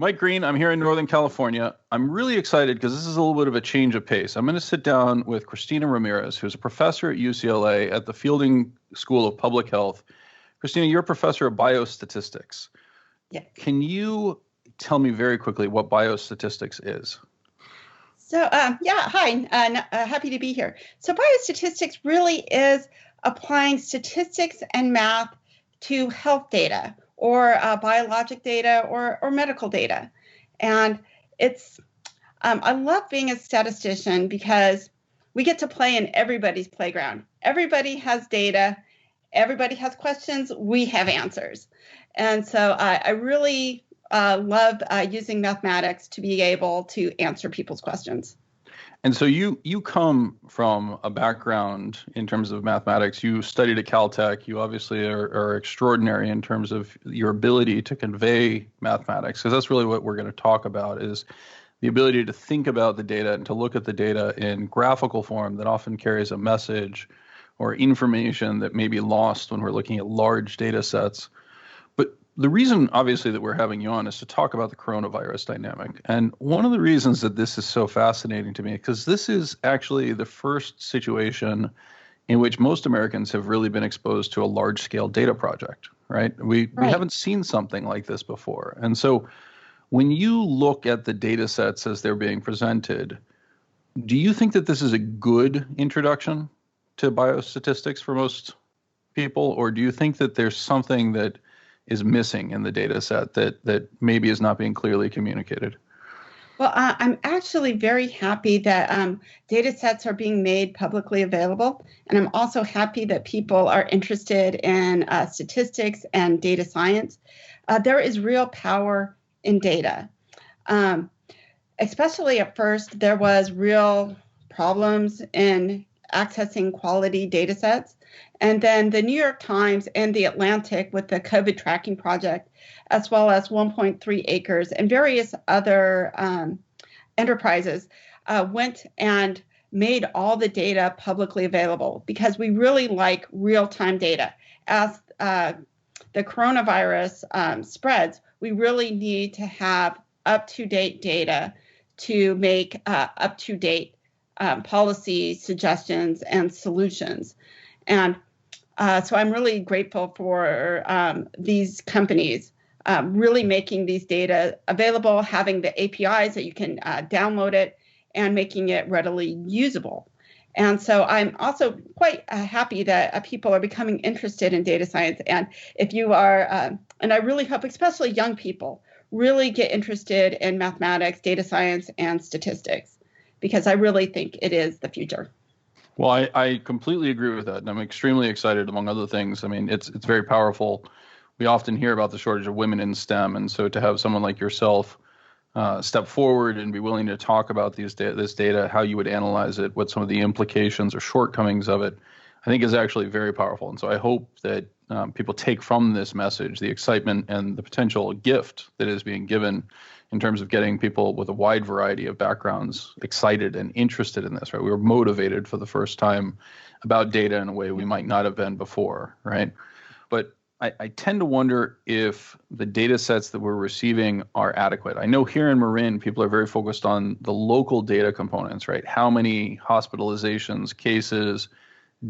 Mike Green. I'm here in Northern California. I'm really excited because this is a little bit of a change of pace. I'm going to sit down with Christina Ramirez, who's a professor at UCLA at the Fielding School of Public Health. Christina, you're a professor of biostatistics. Yeah. Can you tell me very quickly what biostatistics is? So, hi, happy to be here. So biostatistics really is applying statistics and math to health data or biologic data or medical data. And it's, I love being a statistician because we get to play in everybody's playground. Everybody has data, everybody has questions, we have answers. And so I really love using mathematics to be able to answer people's questions. And so you come from a background in terms of mathematics. You studied at Caltech. You obviously are extraordinary in terms of your ability to convey mathematics, because that's really what we're going to talk about, is the ability to think about the data and to look at the data in graphical form that often carries a message or information that may be lost when we're looking at large data sets. But the reason, obviously, that we're having you on is to talk about the coronavirus dynamic. And one of the reasons that this is so fascinating to me, because this is actually the first situation in which most Americans have really been exposed to a large-scale data project, right? We haven't seen something like this before. And so when you look at the data sets as they're being presented, do you think that this is a good introduction to biostatistics for most people, or do you think that there's something that is missing in the data set that maybe is not being clearly communicated? Well, I'm actually very happy that data sets are being made publicly available. And I'm also happy that people are interested in statistics and data science. There is real power in data. Especially at first, there was real problems in accessing quality data sets. And then the New York Times and the Atlantic with the COVID tracking project, as well as 1.3 acres and various other enterprises went and made all the data publicly available, because we really like real-time data. As the coronavirus spreads, we really need to have up-to-date data to make up-to-date policy suggestions and solutions. And so I'm really grateful for these companies really making these data available, having the APIs that you can download it, and making it readily usable. And so I'm also quite happy that people are becoming interested in data science. And if you are, and I really hope especially young people really get interested in mathematics, data science, and statistics, because I really think it is the future. Well, I completely agree with that, and I'm extremely excited, among other things. I mean, it's very powerful. We often hear about the shortage of women in STEM, and so to have someone like yourself step forward and be willing to talk about this data, how you would analyze it, what some of the implications or shortcomings of it, I think is actually very powerful. And so I hope that people take from this message the excitement and the potential gift that is being given in terms of getting people with a wide variety of backgrounds excited and interested in this, right? We were motivated for the first time about data in a way we might not have been before, right? But I tend to wonder if the data sets that we're receiving are adequate. I know here in Marin, people are very focused on the local data components, right? How many hospitalizations, cases,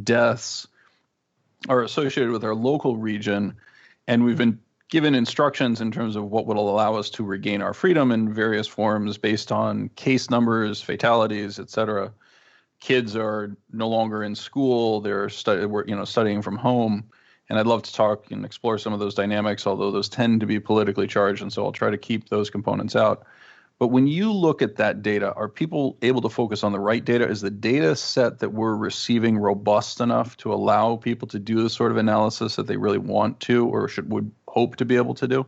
deaths are associated with our local region. And we've been given instructions in terms of what will allow us to regain our freedom in various forms based on case numbers, fatalities, et cetera. Kids are no longer in school. They're studying from home. And I'd love to talk and explore some of those dynamics, although those tend to be politically charged. And so I'll try to keep those components out. But when you look at that data, are people able to focus on the right data? Is the data set that we're receiving robust enough to allow people to do the sort of analysis that they really want to or would hope to be able to do?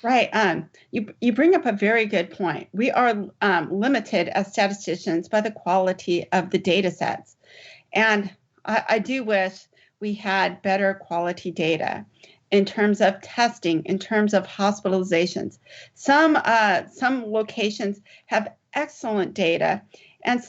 Right. You bring up a very good point. We are limited as statisticians by the quality of the data sets. And I do wish we had better quality data in terms of testing, in terms of hospitalizations. Some locations have excellent data, And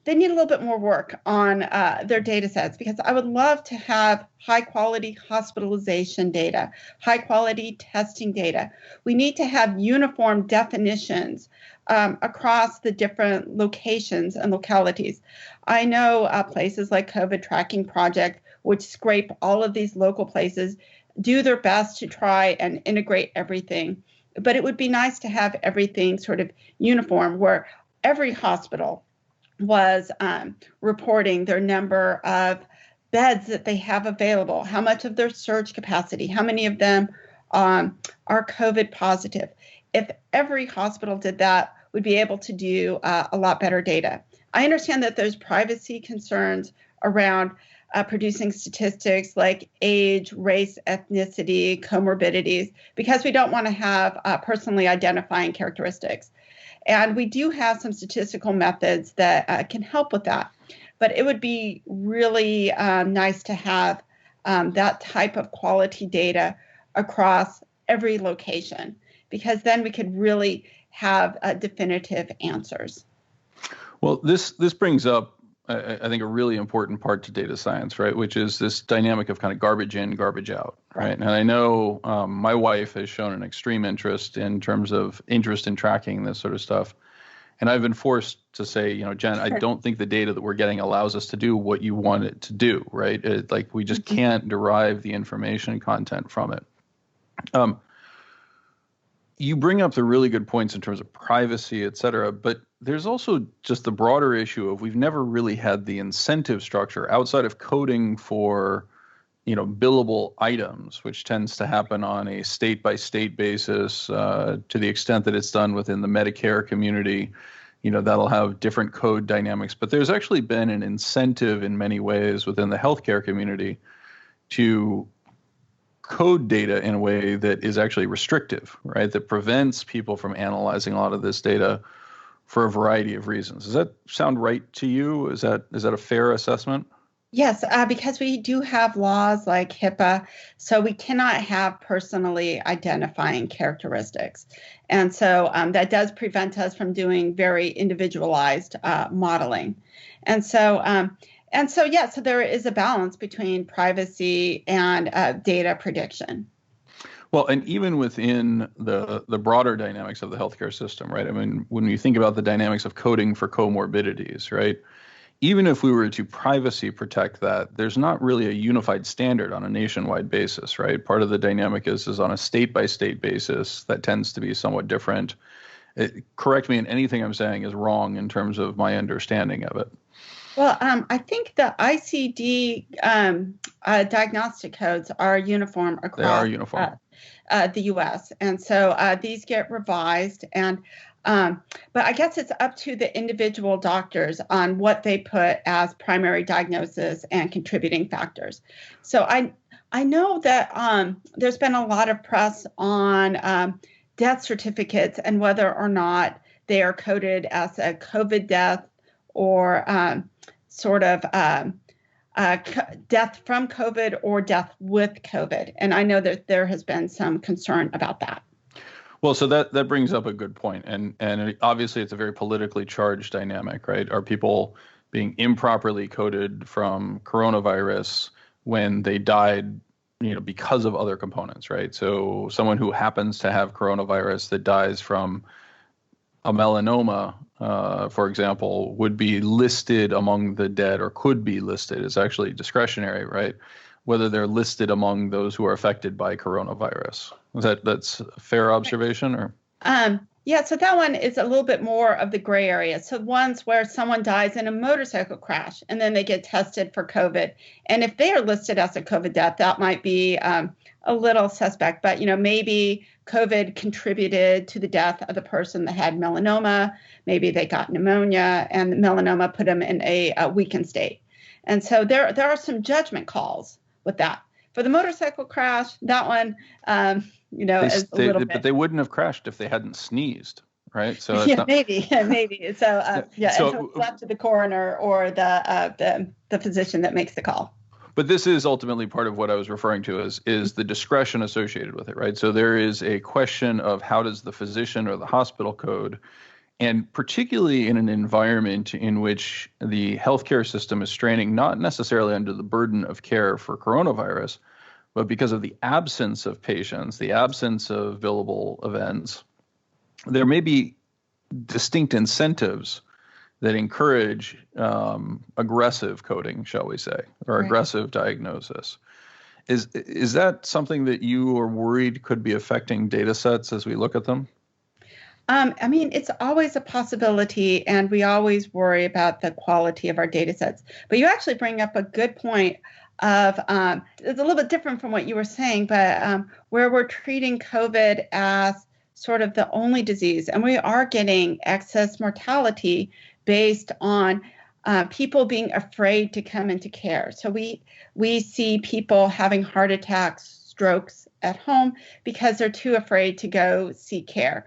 they need a little bit more work on their data sets, because I would love to have high quality hospitalization data, high quality testing data. We need to have uniform definitions across the different locations and localities. I know places like COVID Tracking Project, which scrape all of these local places, do their best to try and integrate everything. But it would be nice to have everything sort of uniform, where every hospital was reporting their number of beds that they have available, how much of their surge capacity, how many of them are COVID positive. If every hospital did that, we'd be able to do a lot better data. I understand that there's privacy concerns around producing statistics like age, race, ethnicity, comorbidities, because we don't want to have personally identifying characteristics. And we do have some statistical methods that can help with that. But it would be really nice to have that type of quality data across every location, because then we could really have definitive answers. Well, this brings up, I think, a really important part to data science, right? Which is this dynamic of kind of garbage in, garbage out, right? And I know my wife has shown an extreme interest in tracking this sort of stuff. And I've been forced to say, Jen, I don't think the data that we're getting allows us to do what you want it to do, right? We just can't derive the information content from it. You bring up the really good points in terms of privacy, et cetera, but there's also just the broader issue of we've never really had the incentive structure outside of coding for, billable items, which tends to happen on a state-by-state basis to the extent that it's done within the Medicare community. That'll have different code dynamics. But there's actually been an incentive in many ways within the healthcare community to code data in a way that is actually restrictive, right? That prevents people from analyzing a lot of this data for a variety of reasons. Does that sound right to you? Is that a fair assessment? Yes, because we do have laws like HIPAA, so we cannot have personally identifying characteristics. And so that does prevent us from doing very individualized modeling. So there is a balance between privacy and data prediction. Well, and even within the broader dynamics of the healthcare system, right? I mean, when you think about the dynamics of coding for comorbidities, right? Even if we were to privacy protect that, there's not really a unified standard on a nationwide basis, right? Part of the dynamic is on a state-by-state basis that tends to be somewhat different. Correct me in anything I'm saying is wrong in terms of my understanding of it. Well, I think the ICD diagnostic codes are uniform across they are uniform. The U.S. And so these get revised. But I guess it's up to the individual doctors on what they put as primary diagnosis and contributing factors. So I know that there's been a lot of press on death certificates and whether or not they are coded as a COVID death or death from COVID or death with COVID. And I know that there has been some concern about that. Well, so that brings up a good point. And obviously it's a very politically charged dynamic, right? Are people being improperly coded from coronavirus when they died, because of other components, right? So someone who happens to have coronavirus that dies from a melanoma, for example, would be listed among the dead or could be listed. It's actually discretionary, right? Whether they're listed among those who are affected by coronavirus. That's a fair observation, or? Yeah, so that one is a little bit more of the gray area. So ones where someone dies in a motorcycle crash and then they get tested for COVID. And if they are listed as a COVID death, that might be a little suspect. But, maybe COVID contributed to the death of the person that had melanoma. Maybe they got pneumonia and the melanoma put them in a weakened state. And so there are some judgment calls with that. For the motorcycle crash, that one, is a little bit. But they wouldn't have crashed if they hadn't sneezed, right? So maybe. So so it's left to the coroner or the physician that makes the call. But this is ultimately part of what I was referring to is the discretion associated with it, right? So there is a question of how does the physician or the hospital code, And particularly in an environment in which the healthcare system is straining, not necessarily under the burden of care for coronavirus, but because of the absence of patients, the absence of billable events, there may be distinct incentives that encourage aggressive coding, shall we say, or Right. aggressive diagnosis. Is that something that you are worried could be affecting data sets as we look at them? I mean, it's always a possibility, and we always worry about the quality of our data sets. But you actually bring up a good point of it's a little bit different from what you were saying, but where we're treating COVID as sort of the only disease, and we are getting excess mortality based on people being afraid to come into care. So we see people having heart attacks, strokes at home because they're too afraid to go seek care.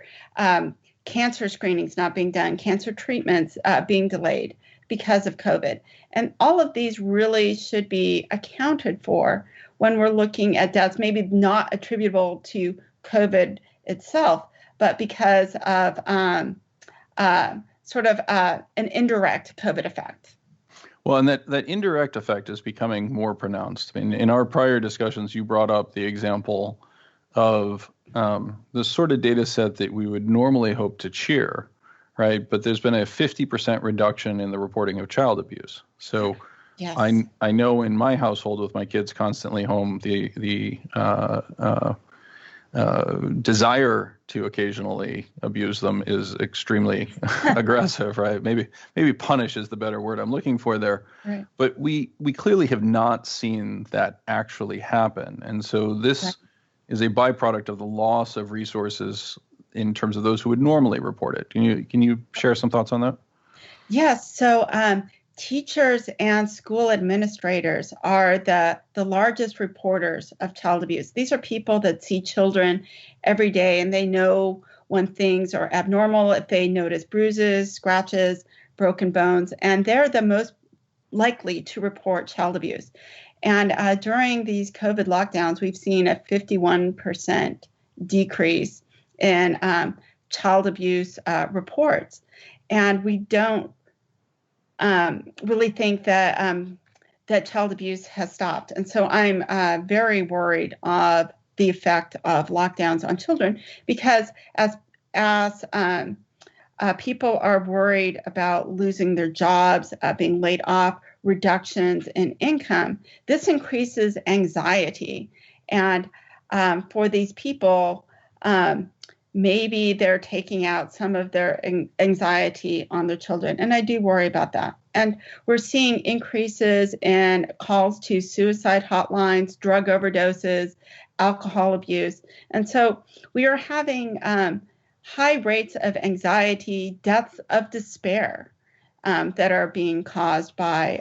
Cancer screenings not being done, cancer treatments being delayed because of COVID. And all of these really should be accounted for when we're looking at deaths, maybe not attributable to COVID itself, but because of sort of an indirect COVID effect. Well, and that indirect effect is becoming more pronounced. I mean, in our prior discussions, you brought up the example of the sort of data set that we would normally hope to cheer, right? But there's been a 50% reduction in the reporting of child abuse. So yes. I know in my household with my kids constantly home, the desire to occasionally abuse them is extremely aggressive, right? Maybe punish is the better word I'm looking for there. Right. But we clearly have not seen that actually happen. And so this is a byproduct of the loss of resources in terms of those who would normally report it. Can you share some thoughts on that? Yes. So teachers and school administrators are the largest reporters of child abuse. These are people that see children every day, and they know when things are abnormal, if they notice bruises, scratches, broken bones, and they're the most likely to report child abuse. And during these COVID lockdowns, we've seen a 51% decrease in child abuse reports. And we don't really think that that child abuse has stopped. And so I'm very worried of the effect of lockdowns on children, because as people are worried about losing their jobs, being laid off, reductions in income, this increases anxiety. And for these people, maybe they're taking out some of their anxiety on their children. And I do worry about that. And we're seeing increases in calls to suicide hotlines, drug overdoses, alcohol abuse. And so we are having high rates of anxiety, deaths of despair that are being caused by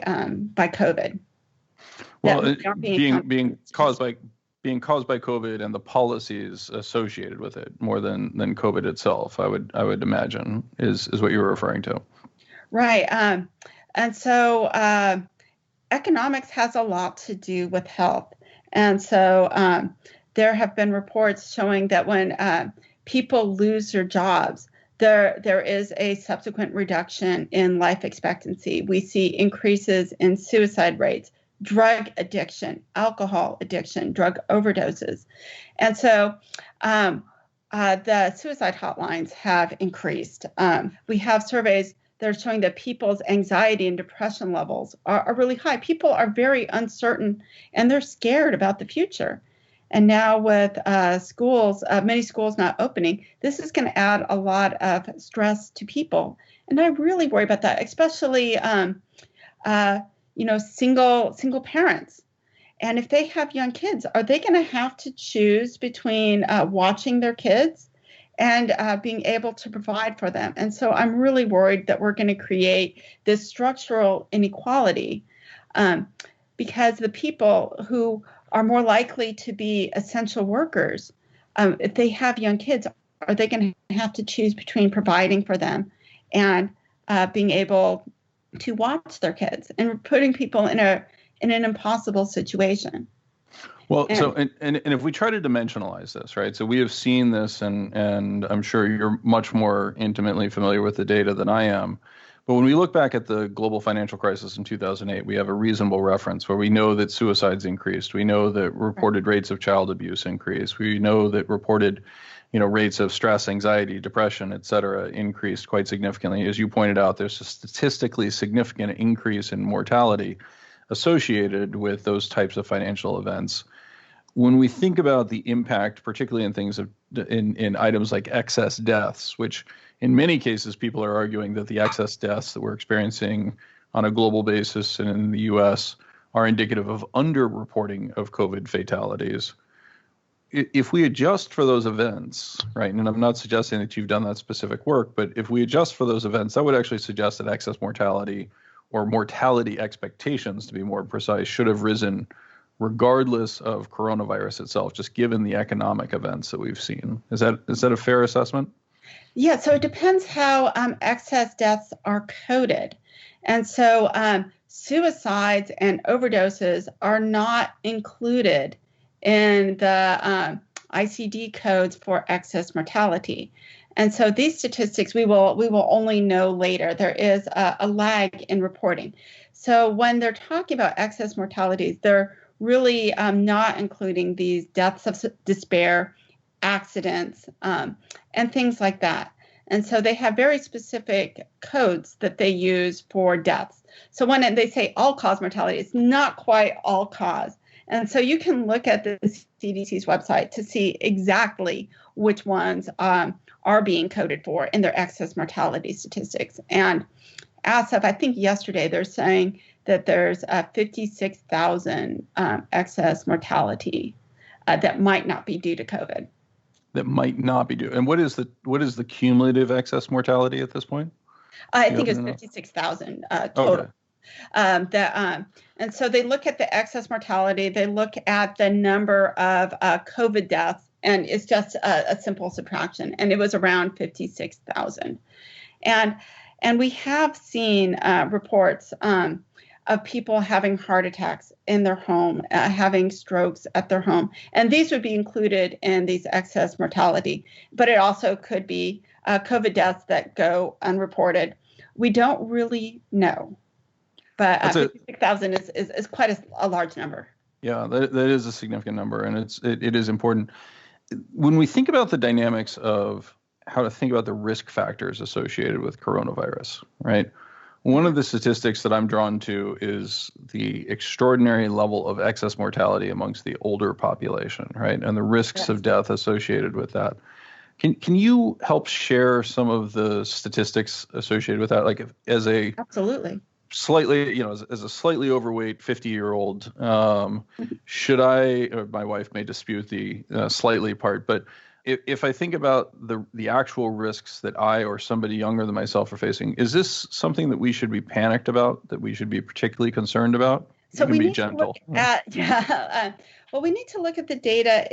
COVID. Well, being caused by COVID and the policies associated with it more than COVID itself, I would imagine is what you were referring to. Right. And so economics has a lot to do with health. And so there have been reports showing that when people lose their jobs, there is a subsequent reduction in life expectancy. We see increases in suicide rates, drug addiction, alcohol addiction, drug overdoses. And so the suicide hotlines have increased. We have surveys that are showing that people's anxiety and depression levels are really high. People are very uncertain and they're scared about the future. And now with schools, many schools not opening, this is going to add a lot of stress to people. And I really worry about that, especially single parents. And if they have young kids, are they going to have to choose between watching their kids and being able to provide for them? And so I'm really worried that we're going to create this structural inequality because the people who are more likely to be essential workers, if they have young kids, are they going to have to choose between providing for them and being able to watch their kids, and putting people in an impossible situation? Well, so and if we try to dimensionalize this, right? So we have seen this, and I'm sure you're much more intimately familiar with the data than I am. But when we look back at the global financial crisis in 2008, we have a reasonable reference where we know that suicides increased. We know that reported rates of child abuse increased. We know that reported, rates of stress, anxiety, depression, et cetera, increased quite significantly. As you pointed out, there's a statistically significant increase in mortality associated with those types of financial events. When we think about the impact, particularly in things in items like excess deaths, which in many cases people are arguing that the excess deaths that we're experiencing on a global basis and in the U.S. are indicative of underreporting of COVID fatalities. If we adjust for those events, right, and I'm not suggesting that you've done that specific work, but if we adjust for those events, that would actually suggest that excess mortality or mortality expectations, to be more precise, should have risen regardless of coronavirus itself, just given the economic events that we've seen. Is that a fair assessment? Yeah, so it depends how excess deaths are coded. And so suicides and overdoses are not included in the ICD codes for excess mortality. And so these statistics we will only know later. There is a lag in reporting. So when they're talking about excess mortalities, they're really not including these deaths of despair, accidents, and things like that. And so they have very specific codes that they use for deaths. So when they say all-cause mortality, it's not quite all-cause. And so you can look at the CDC's website to see exactly which ones are being coded for in their excess mortality statistics. And as of, I think yesterday, they're saying that there's 56,000 excess mortality that might not be due to COVID. That might not be due. And what is the cumulative excess mortality at this point? I think it's 56,000 total. Okay. And so they look at the excess mortality. They look at the number of COVID deaths, and it's just a simple subtraction. And it was around 56,000. And we have seen reports of people having heart attacks in their home, having strokes at their home. And these would be included in these excess mortality. But it also could be COVID deaths that go unreported. We don't really know. But 56,000 is quite a large number. Yeah, that is a significant number, and it is important. When we think about the dynamics of how to think about the risk factors associated with coronavirus, right? One of the statistics that I'm drawn to is the extraordinary level of excess mortality amongst the older population, right? And the risks of death associated with that. Can you help share some of the statistics associated with that? Like Absolutely. Slightly, as a slightly overweight 50-year-old, should I, or my wife may dispute the slightly part, but if I think about the actual risks that I or somebody younger than myself are facing, is this something that we should be panicked about, that we should be particularly concerned about? So we need to look at, well, we need to look at the data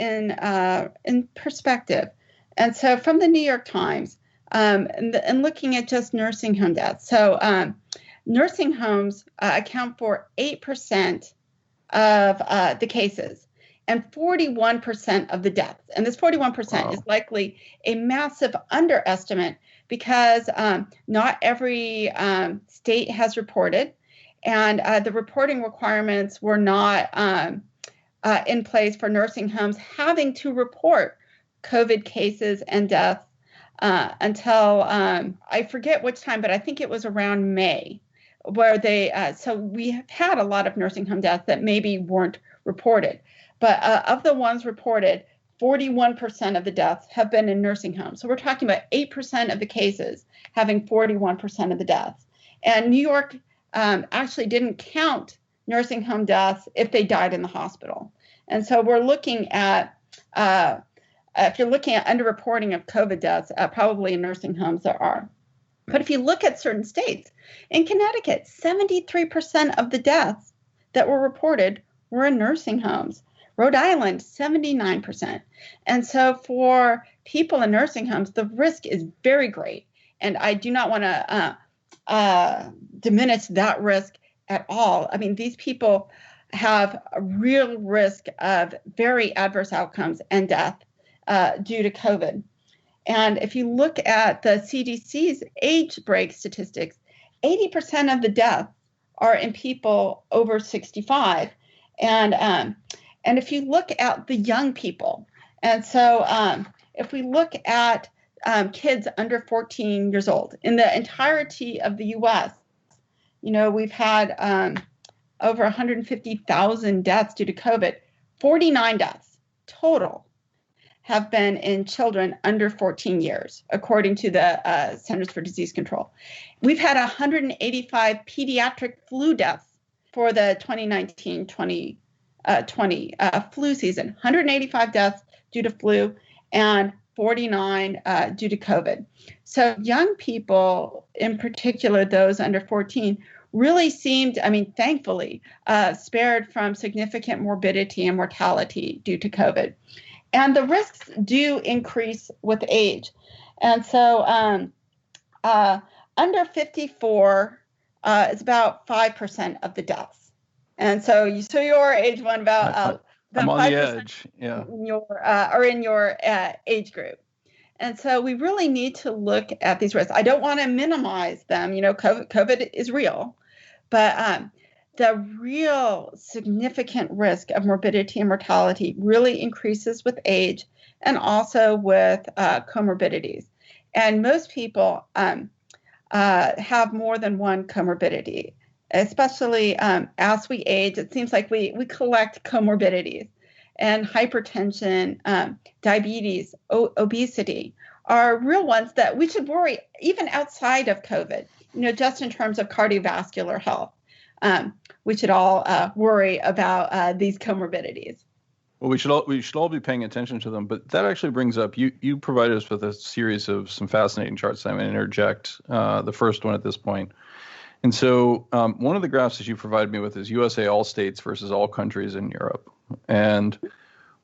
in perspective. And so from the New York Times, and looking at just nursing home deaths. So nursing homes account for 8% of the cases and 41% of the deaths. And this 41% is likely a massive underestimate because not every state has reported, and the reporting requirements were not in place for nursing homes having to report COVID cases and deaths until I forget which time, but I think it was around May, where so we have had a lot of nursing home deaths that maybe weren't reported. But of the ones reported, 41% of the deaths have been in nursing homes. So we're talking about 8% of the cases having 41% of the deaths. And New York actually didn't count nursing home deaths if they died in the hospital. And so we're looking at, if you're looking at underreporting of COVID deaths, probably in nursing homes there are. But if you look at certain states, in Connecticut, 73% of the deaths that were reported were in nursing homes. Rhode Island, 79%. And so for people in nursing homes, the risk is very great. And I do not want to diminish that risk at all. I mean, these people have a real risk of very adverse outcomes and death due to COVID. And if you look at the CDC's age break statistics, 80% of the deaths are in people over 65. And if you look at the young people, and so if we look at kids under 14 years old, in the entirety of the U.S., we've had over 150,000 deaths due to COVID. 49 deaths total have been in children under 14 years, according to the Centers for Disease Control. We've had 185 pediatric flu deaths for the 2019-2020 flu season. 185 deaths due to flu and 49 due to COVID. So young people, in particular those under 14, really seemed, thankfully, spared from significant morbidity and mortality due to COVID. And the risks do increase with age. And so under 54 is about 5% of the deaths. And so your age one, about I'm on 5% the edge, in your age group. And so we really need to look at these risks. I don't want to minimize them. COVID is real, but the real significant risk of morbidity and mortality really increases with age and also with comorbidities. And most people have more than one comorbidity, especially as we age. It seems like we collect comorbidities, and hypertension, diabetes, obesity are real ones that we should worry even outside of COVID, just in terms of cardiovascular health. We should all worry about these comorbidities. Well, we should all be paying attention to them. But that actually brings up, you provided us with a series of some fascinating charts. I'm going to interject the first one at this point. And so one of the graphs that you provided me with is USA all states versus all countries in Europe. And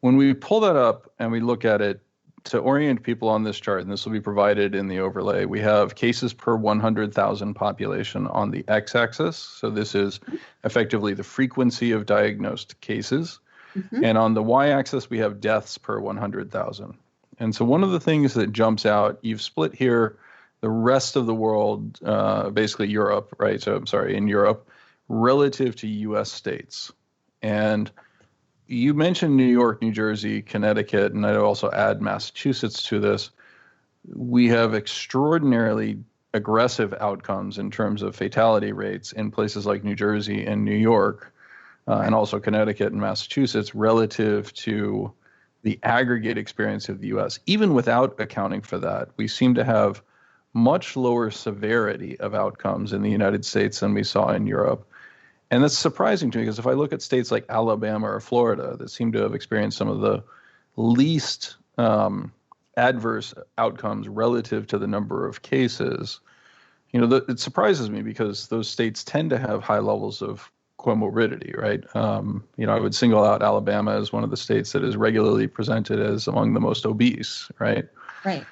when we pull that up and we look at it, to orient people on this chart, and this will be provided in the overlay, we have cases per 100,000 population on the x-axis. So this is effectively the frequency of diagnosed cases. Mm-hmm. And on the y-axis, we have deaths per 100,000. And so one of the things that jumps out, you've split here the rest of the world, basically Europe, right? So I'm sorry, in Europe, relative to U.S. states. And you mentioned New York, New Jersey, Connecticut, and I'd also add Massachusetts to this. We have extraordinarily aggressive outcomes in terms of fatality rates in places like New Jersey and New York, and also Connecticut and Massachusetts relative to the aggregate experience of the U.S. Even without accounting for that, we seem to have much lower severity of outcomes in the United States than we saw in Europe. And that's surprising to me because if I look at states like Alabama or Florida that seem to have experienced some of the least adverse outcomes relative to the number of cases, it surprises me because those states tend to have high levels of comorbidity, right? I would single out Alabama as one of the states that is regularly presented as among the most obese, right? Right.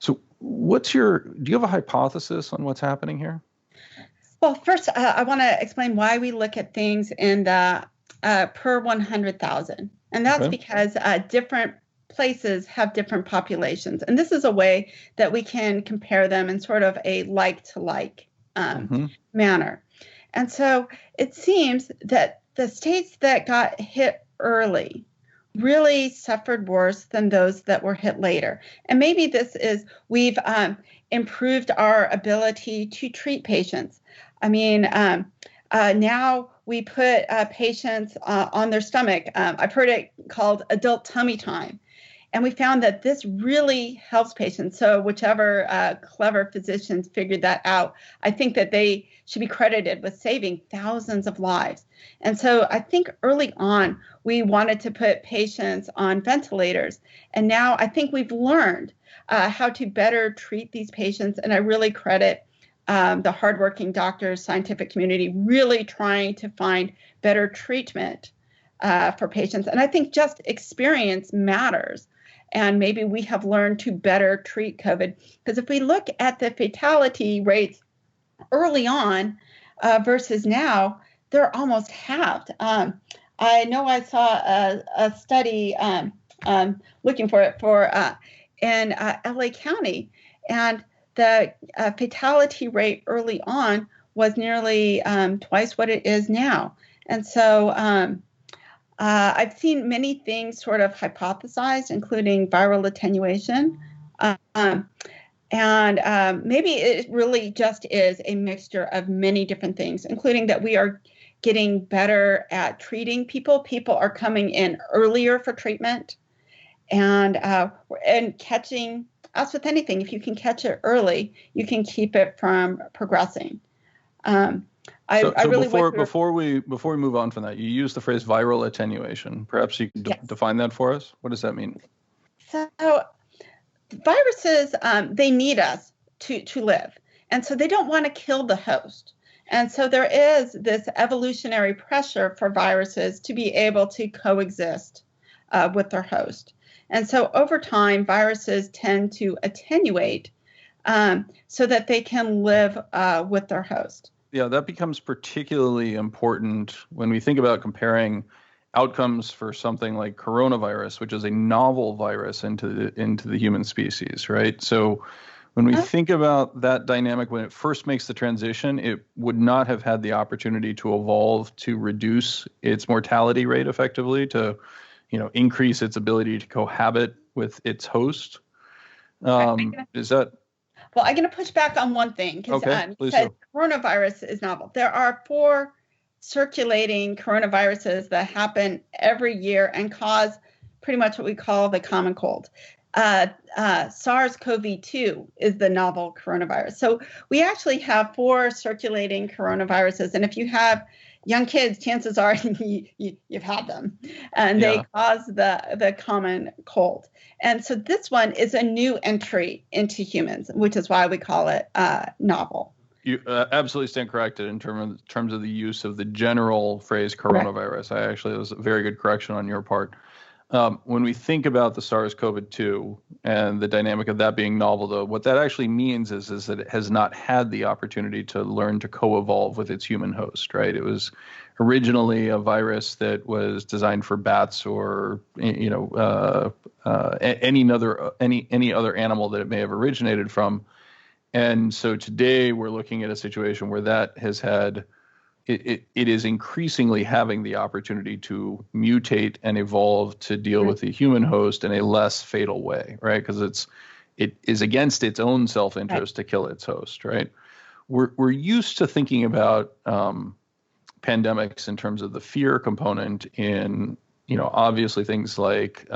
So do you have a hypothesis on what's happening here? Well, first, I want to explain why we look at things in the per 100,000. And that's because different places have different populations. And this is a way that we can compare them in sort of a like-to-like manner. And so it seems that the states that got hit early really suffered worse than those that were hit later. And maybe this is we've improved our ability to treat patients. Now we put patients on their stomach. I've heard it called adult tummy time. And we found that this really helps patients. So whichever clever physicians figured that out, I think that they should be credited with saving thousands of lives. And so I think early on, we wanted to put patients on ventilators. And now I think we've learned how to better treat these patients. And I really credit the hardworking doctors, scientific community, really trying to find better treatment for patients. And I think just experience matters. And maybe we have learned to better treat COVID. Because if we look at the fatality rates early on versus now, they're almost halved. I know I saw a study looking for it in LA County, and the fatality rate early on was nearly twice what it is now. And so I've seen many things sort of hypothesized, including viral attenuation. And maybe it really just is a mixture of many different things, including that we are getting better at treating people. People are coming in earlier for treatment, and catching, as with anything, if you can catch it early, you can keep it from progressing. Before we move on from that, you used the phrase viral attenuation. Perhaps you can define that for us. What does that mean? So viruses, they need us to live. And so they don't want to kill the host. And so there is this evolutionary pressure for viruses to be able to coexist with their host. And so over time, viruses tend to attenuate so that they can live with their host. Yeah, that becomes particularly important when we think about comparing outcomes for something like coronavirus, which is a novel virus into the human species, right? So when we think about that dynamic, when it first makes the transition, it would not have had the opportunity to evolve to reduce its mortality rate effectively, to increase its ability to cohabit with its host. Is that? Well, I'm going to push back on one thing, because coronavirus is novel. There are 4 circulating coronaviruses that happen every year and cause pretty much what we call the common cold. SARS-CoV-2 is the novel coronavirus. So we actually have 4 circulating coronaviruses. And if you have young kids, chances are you've had them, and they cause the common cold. And so this one is a new entry into humans, which is why we call it novel. You absolutely stand corrected in terms of the use of the general phrase coronavirus. Correct. It was a very good correction on your part. When we think about the SARS-CoV-2 and the dynamic of that being novel, though, what that actually means is that it has not had the opportunity to learn to co-evolve with its human host, right? It was originally a virus that was designed for bats or any other animal that it may have originated from. And so today we're looking at a situation where that has had it is increasingly having the opportunity to mutate and evolve to deal with the human host in a less fatal way, right? Because it is against its own self-interest to kill its host, right? We're used to thinking about pandemics in terms of the fear component in, obviously things like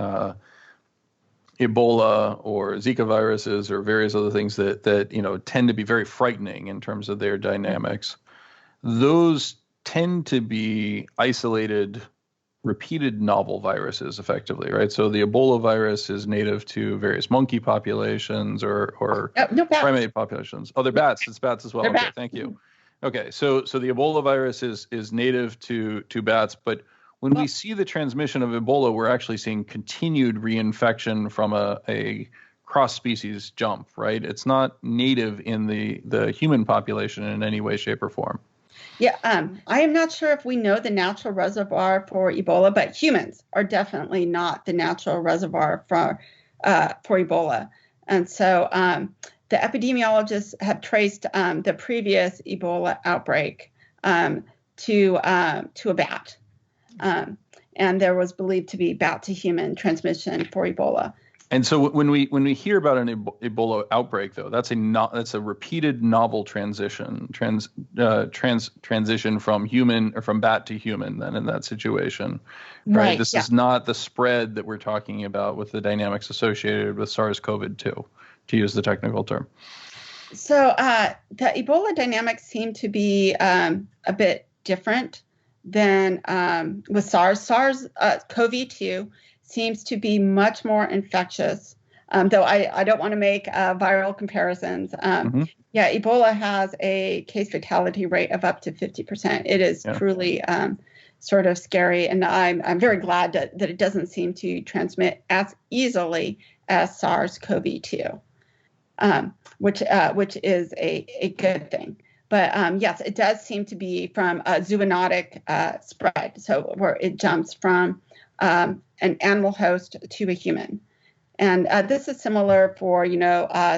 Ebola or Zika viruses or various other things that tend to be very frightening in terms of their dynamics. Those tend to be isolated, repeated novel viruses effectively, right? So the Ebola virus is native to various monkey populations or primate populations. Oh, they're bats. It's bats as well. Okay, thank you. Okay, so the Ebola virus is native to bats, but when we see the transmission of Ebola, we're actually seeing continued reinfection from a cross-species jump, right? It's not native in the human population in any way, shape, or form. Yeah, I am not sure if we know the natural reservoir for Ebola, but humans are definitely not the natural reservoir for Ebola. And so the epidemiologists have traced the previous Ebola outbreak to a bat. And there was believed to be bat to human transmission for Ebola. And so when we hear about an Ebola outbreak, though, that's a repeated novel transition from human or from bat to human. Then in that situation, right? This is not the spread that we're talking about with the dynamics associated with SARS-CoV-2, to use the technical term. So the Ebola dynamics seem to be a bit different than with SARS. SARS-CoV-2 seems to be much more infectious, though I don't want to make viral comparisons. Yeah, Ebola has a case fatality rate of up to 50%. It is truly sort of scary, and I'm very glad that it doesn't seem to transmit as easily as SARS-CoV-2, which is a good thing. But yes, it does seem to be from a zoonotic spread, so where it jumps from an animal host to a human. And this is similar for,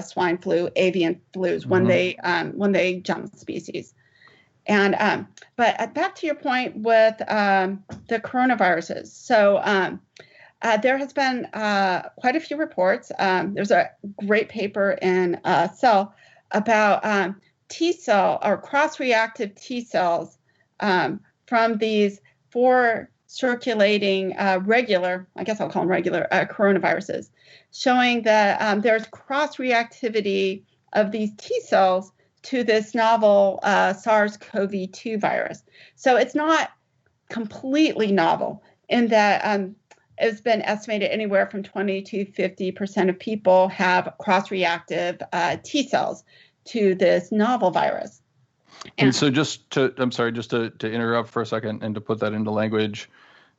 swine flu, avian flus when they jump species. And but back to your point with the coronaviruses. So there has been quite a few reports. There's a great paper in Cell about T cell or cross-reactive T cells from these 4 circulating regular, I guess I'll call them regular coronaviruses, showing that there's cross-reactivity of these T cells to this novel SARS-CoV-2 virus. So it's not completely novel in that it's been estimated anywhere from 20 to 50% of people have cross-reactive T cells to this novel virus. And so I'm sorry, just to interrupt for a second and to put that into language,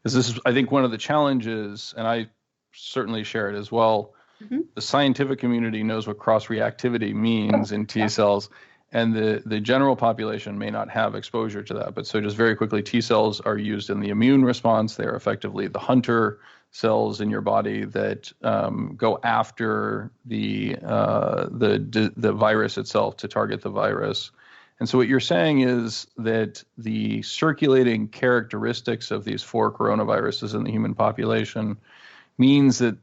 is this is, I think, one of the challenges, and I certainly share it as well. Mm-hmm. The scientific community knows what cross-reactivity means in T cells, and the general population may not have exposure to that. But so just very quickly, T cells are used in the immune response. They're effectively the hunter cells in your body that go after the virus itself to target the virus. And so what you're saying is that the circulating characteristics of these 4 coronaviruses in the human population means that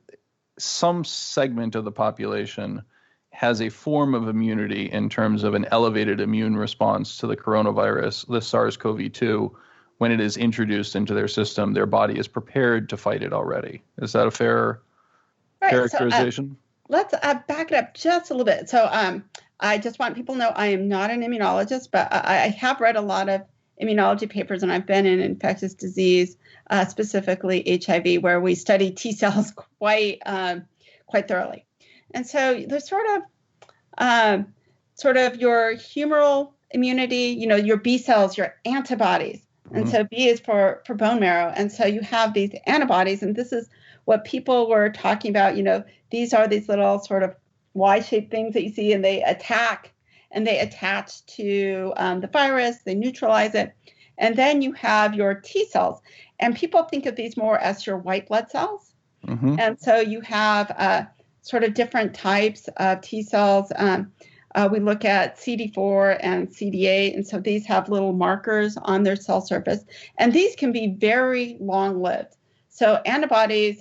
some segment of the population has a form of immunity in terms of an elevated immune response to the coronavirus, the SARS-CoV-2. When it is introduced into their system, their body is prepared to fight it already. Is that a fair characterization? So, let's back it up just a little bit. So I just want people to know I am not an immunologist, but I have read a lot of immunology papers, and I've been in infectious disease, specifically HIV, where we study T cells quite thoroughly. And so there's sort of your humoral immunity, your B cells, your antibodies. And so B is for bone marrow. And so you have these antibodies, and this is what people were talking about. These are these little sort of Y-shaped things that you see, and they attack and they attach to the virus, they neutralize it. And then you have your T cells. And people think of these more as your white blood cells. Mm-hmm. And so you have sort of different types of T cells. We look at CD4 and CD8, and so these have little markers on their cell surface, and these can be very long-lived. So antibodies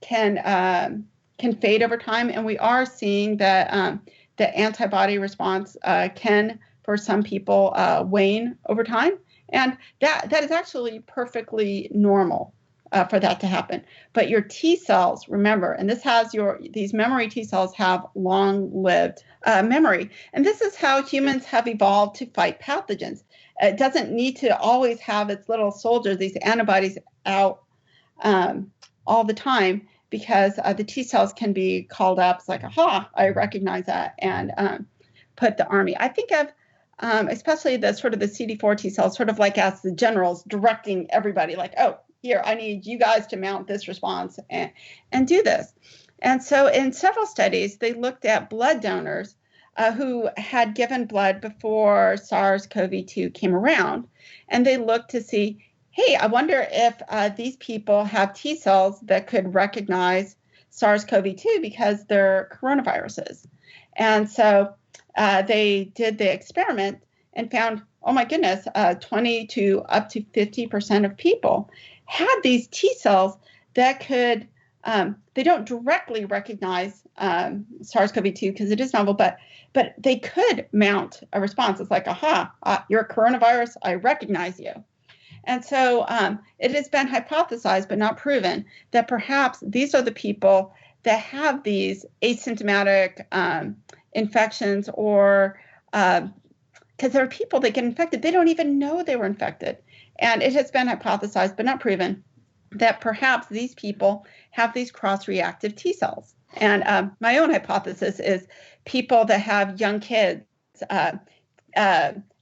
can fade over time, and we are seeing that the antibody response can, for some people, wane over time, and that is actually perfectly normal. For that to happen. But your T cells, remember, and these memory T cells have long-lived memory. And this is how humans have evolved to fight pathogens. It doesn't need to always have its little soldiers, these antibodies out all the time, because the T cells can be called up. It's like, aha, I recognize that, and put the army. I think of especially the CD4 T cells, sort of like as the generals directing everybody, like, oh, here, I need you guys to mount this response and do this. And so in several studies, they looked at blood donors who had given blood before SARS-CoV-2 came around. And they looked to see, hey, I wonder if these people have T cells that could recognize SARS-CoV-2 because they're coronaviruses. And so they did the experiment and found, oh my goodness, 20 to up to 50% of people had these T cells that could, they don't directly recognize SARS-CoV-2 because it is novel, but they could mount a response. It's like, aha, you're a coronavirus, I recognize you. And so it has been hypothesized, but not proven, that perhaps these are the people that have these asymptomatic infections, or because there are people that get infected, they don't even know they were infected. And it has been hypothesized, but not proven, that perhaps these people have these cross-reactive T cells. And my own hypothesis is people that have young kids,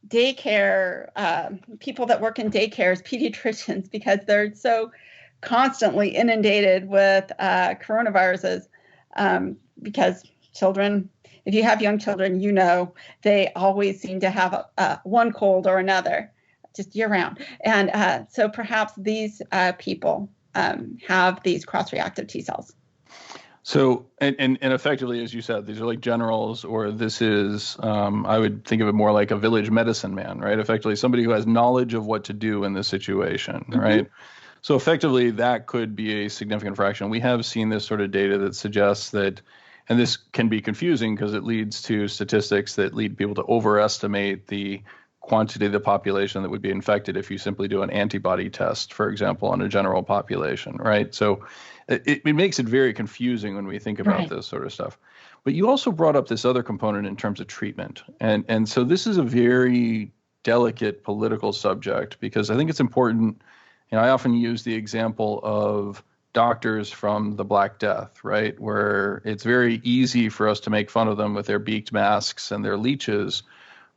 daycare, people that work in daycares, pediatricians, because they're so constantly inundated with coronaviruses, because children, if you have young children, they always seem to have one cold or another, just year round. And so perhaps these people have these cross-reactive T cells. So, and effectively, as you said, these are like generals, or this is, I would think of it more like a village medicine man, right? Effectively, somebody who has knowledge of what to do in this situation, right? So effectively, that could be a significant fraction. We have seen this sort of data that suggests that, and this can be confusing because it leads to statistics that lead people to overestimate the quantity of the population that would be infected if you simply do an antibody test, for example, on a general population, right? So it makes it very confusing when we think about this sort of stuff. But you also brought up this other component in terms of treatment. And so this is a very delicate political subject because I think it's important. I often use the example of doctors from the Black Death, right? Where it's very easy for us to make fun of them with their beaked masks and their leeches,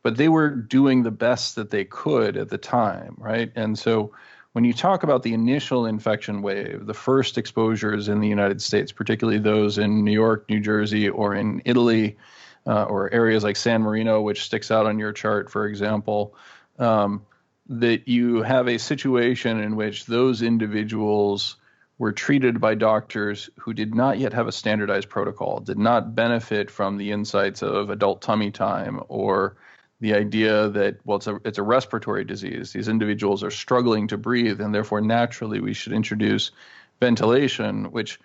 but they were doing the best that they could at the time, right? And so when you talk about the initial infection wave, the first exposures in the United States, particularly those in New York, New Jersey, or in Italy, or areas like San Marino, which sticks out on your chart, for example, that you have a situation in which those individuals were treated by doctors who did not yet have a standardized protocol, did not benefit from the insights of adult tummy time or the idea that, well, it's a respiratory disease. These individuals are struggling to breathe, and therefore naturally we should introduce ventilation, which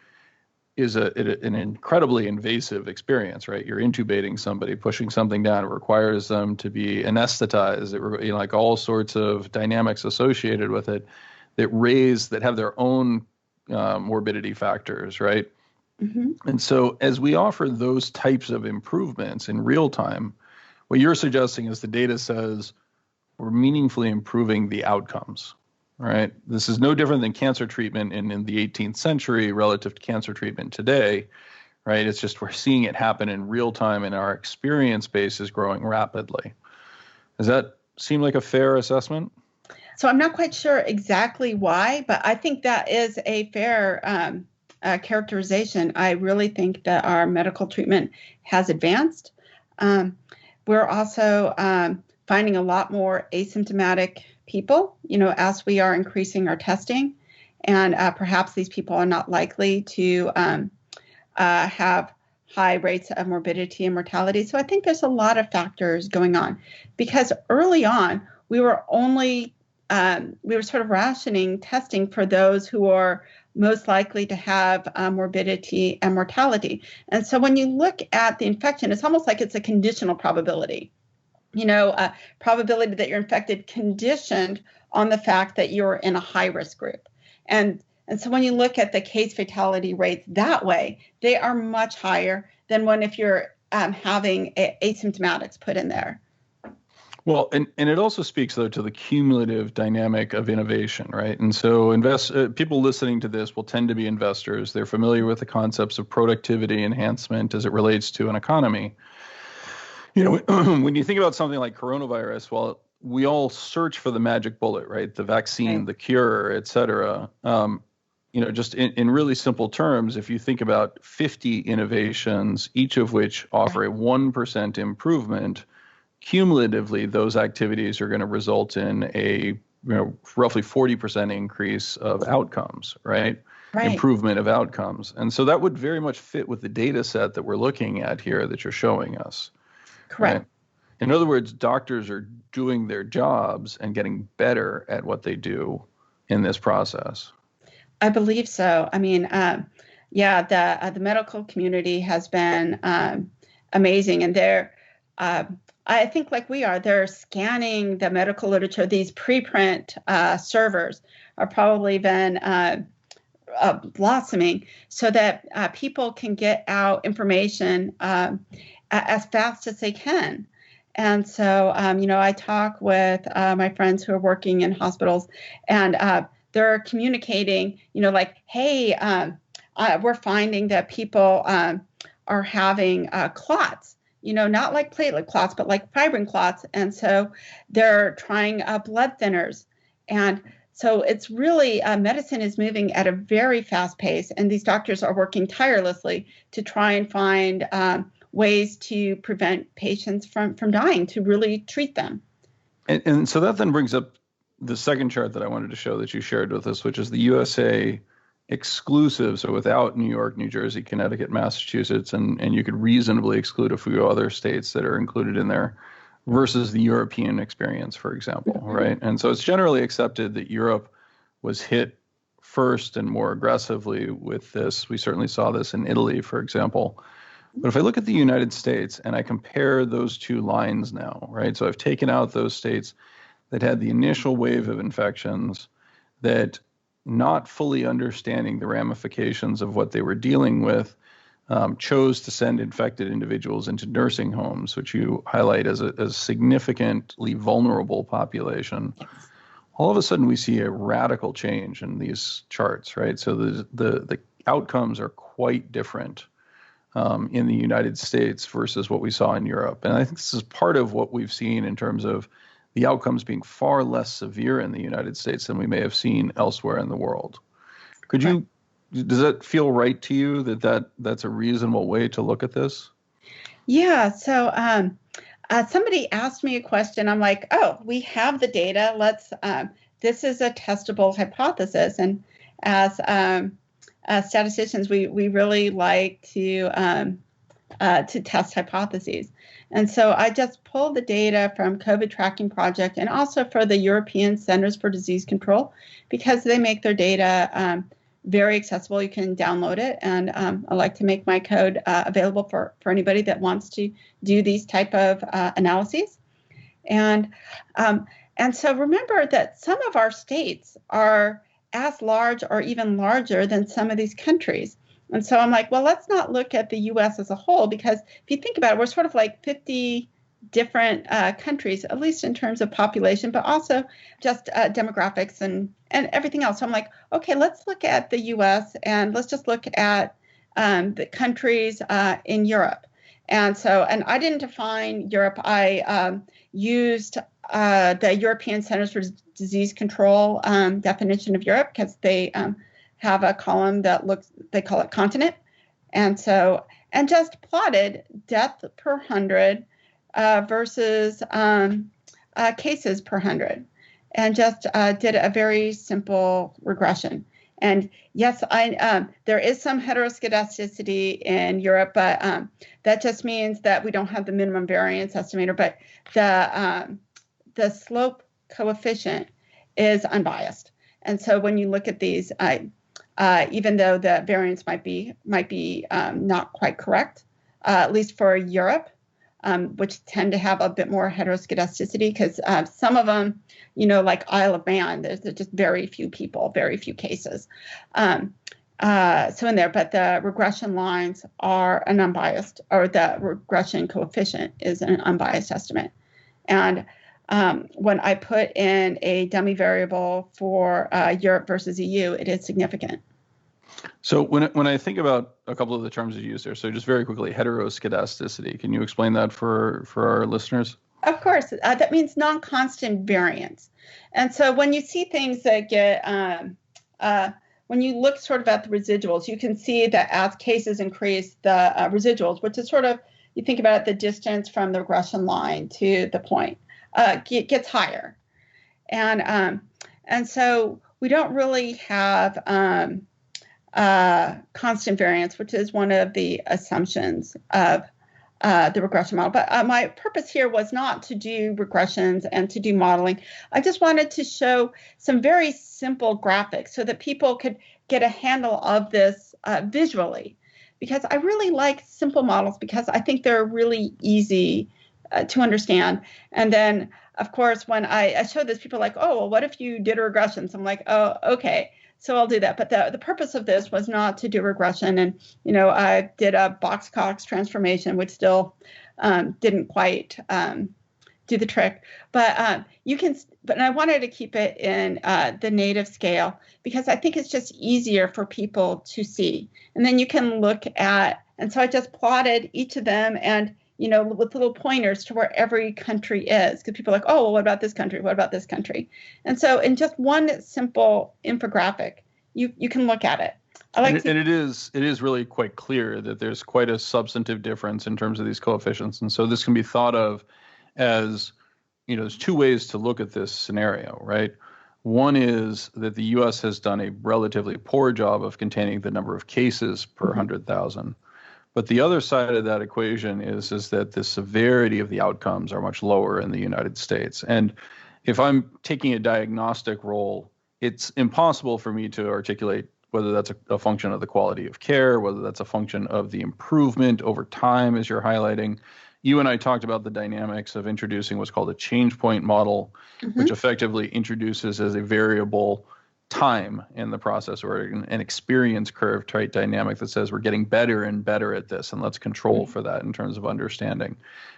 is an incredibly invasive experience, right? You're intubating somebody, pushing something down. It requires them to be anesthetized. Like all sorts of dynamics associated with it that have their own morbidity factors, right? And so as we offer those types of improvements in real time, what you're suggesting is the data says we're meaningfully improving the outcomes, right? This is no different than cancer treatment in the 18th century relative to cancer treatment today, right? It's just we're seeing it happen in real time and our experience base is growing rapidly. Does that seem like a fair assessment? So I'm not quite sure exactly why, but I think that is a fair characterization. I really think that our medical treatment has advanced. We're also finding a lot more asymptomatic people, as we are increasing our testing. And perhaps these people are not likely to have high rates of morbidity and mortality. So I think there's a lot of factors going on because early on, we were sort of rationing testing for those who are most likely to have morbidity and mortality. And so when you look at the infection, it's almost like it's a conditional probability, a probability that you're infected conditioned on the fact that you're in a high risk group. And so when you look at the case fatality rates that way, they are much higher than if you're having asymptomatics put in there. Well, and it also speaks, though, to the cumulative dynamic of innovation, right? And so people listening to this will tend to be investors. They're familiar with the concepts of productivity enhancement as it relates to an economy. When you think about something like coronavirus, well, we all search for the magic bullet, right? The vaccine, the cure, et cetera. Just in really simple terms, if you think about 50 innovations, each of which offer a 1% improvement, cumulatively, those activities are going to result in a roughly 40% increase of outcomes, right? Improvement of outcomes. And so that would very much fit with the data set that we're looking at here that you're showing us. Correct. Right? In other words, doctors are doing their jobs and getting better at what they do in this process. I believe so. I mean, the medical community has been amazing, and I think like we are, they're scanning the medical literature. These preprint servers are probably been blossoming so that people can get out information as fast as they can. And so, I talk with my friends who are working in hospitals, and they're communicating, like, hey, we're finding that people are having clots. Not like platelet clots, but like fibrin clots. And so they're trying blood thinners. And so it's really, medicine is moving at a very fast pace. And these doctors are working tirelessly to try and find ways to prevent patients from dying, to really treat them. And so that then brings up the second chart that I wanted to show that you shared with us, which is the USA exclusive, so without New York, New Jersey, Connecticut, Massachusetts, and you could reasonably exclude a few other states that are included in there, versus the European experience, for example, right? And so it's generally accepted that Europe was hit first and more aggressively with this. We certainly saw this in Italy, for example. But if I look at the United States and I compare those two lines now, right? So I've taken out those states that had the initial wave of infections that, not fully understanding the ramifications of what they were dealing with, chose to send infected individuals into nursing homes, which you highlight as a significantly vulnerable population. All of a sudden, we see a radical change in these charts, right? So the outcomes are quite different in the United States versus what we saw in Europe. And I think this is part of what we've seen in terms of the outcomes being far less severe in the United States than we may have seen elsewhere in the world. Does that feel right to you, that's a reasonable way to look at this? Yeah. So somebody asked me a question. I'm like, oh, we have the data. This is a testable hypothesis. And as statisticians, we really like to test hypotheses. And so I just pulled the data from COVID Tracking Project and also for the European Centers for Disease Control, because they make their data very accessible. You can download it. And I like to make my code available for anybody that wants to do these type of analyses. And so remember that some of our states are as large or even larger than some of these countries. And so I'm like, well, let's not look at the U.S. as a whole, because if you think about it, we're sort of like 50 different countries, at least in terms of population, but also just demographics and everything else. So I'm like, okay, let's look at the U.S. and let's just look at the countries in Europe. And I didn't define Europe. I used the European Centers for Disease Control definition of Europe, because they have a column they call it continent. And just plotted death per 100 versus cases per 100, and just did a very simple regression. And yes, there is some heteroscedasticity in Europe, but that just means that we don't have the minimum variance estimator, but the slope coefficient is unbiased. And so when you look at these, even though the variance might be not quite correct, at least for Europe, which tend to have a bit more heteroscedasticity, because some of them, like Isle of Man, there's just very few people, very few cases. So in there, but the regression lines are an unbiased, or the regression coefficient is an unbiased estimate. And when I put in a dummy variable for Europe versus EU, it is significant. So when I think about a couple of the terms you used there, so just very quickly, heteroscedasticity, can you explain that for our listeners? Of course. That means non-constant variance. And so when you see things that get, when you look sort of at the residuals, you can see that as cases increase, the residuals, which is sort of, you think about it, the distance from the regression line to the point, gets higher. And so we don't really have constant variance, which is one of the assumptions of the regression model. But my purpose here was not to do regressions and to do modeling. I just wanted to show some very simple graphics so that people could get a handle of this visually, because I really like simple models, because I think they're really easy to understand. And then, of course, when I show this, people are like, oh, well, what if you did a regression? So I'm like, oh, okay. So I'll do that. But the purpose of this was not to do regression. And, I did a Box-Cox transformation, which still didn't quite do the trick. But I wanted to keep it in the native scale, because I think it's just easier for people to see. And then you can look at, and so I just plotted each of them and, with little pointers to where every country is, because people are like, oh, well, what about this country? What about this country? And so in just one simple infographic, you can look at it. I like And it is really quite clear that there's quite a substantive difference in terms of these coefficients. And so this can be thought of as, there's two ways to look at this scenario, right? One is that the U.S. has done a relatively poor job of containing the number of cases per 100,000. But the other side of that equation is that the severity of the outcomes are much lower in the United States. And if I'm taking a diagnostic role, it's impossible for me to articulate whether that's a function of the quality of care, whether that's a function of the improvement over time, as you're highlighting. You and I talked about the dynamics of introducing what's called a change point model, which effectively introduces as a variable time in the process, or an experience curve type dynamic that says we're getting better and better at this, and let's control for that in terms of understanding.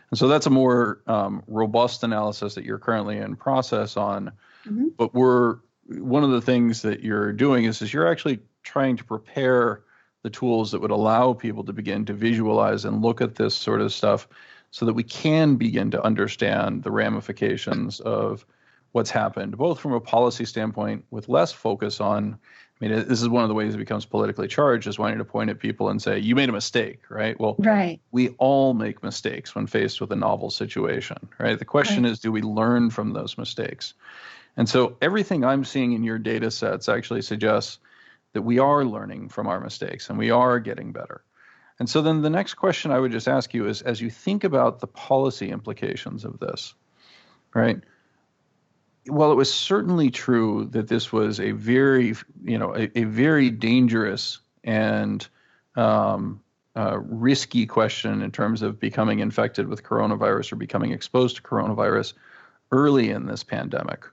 And so that's a more robust analysis that you're currently in process on. But one of the things that you're doing is you're actually trying to prepare the tools that would allow people to begin to visualize and look at this sort of stuff so that we can begin to understand the ramifications of what's happened, both from a policy standpoint with less focus on, this is one of the ways it becomes politically charged, is wanting to point at people and say, you made a mistake, right? Well, we all make mistakes when faced with a novel situation, right? The question is, do we learn from those mistakes? And so everything I'm seeing in your data sets actually suggests that we are learning from our mistakes and we are getting better. And so then the next question I would just ask you is, as you think about the policy implications of this, right? Well, it was certainly true that this was a very, a very dangerous and risky question in terms of becoming infected with coronavirus or becoming exposed to coronavirus early in this pandemic.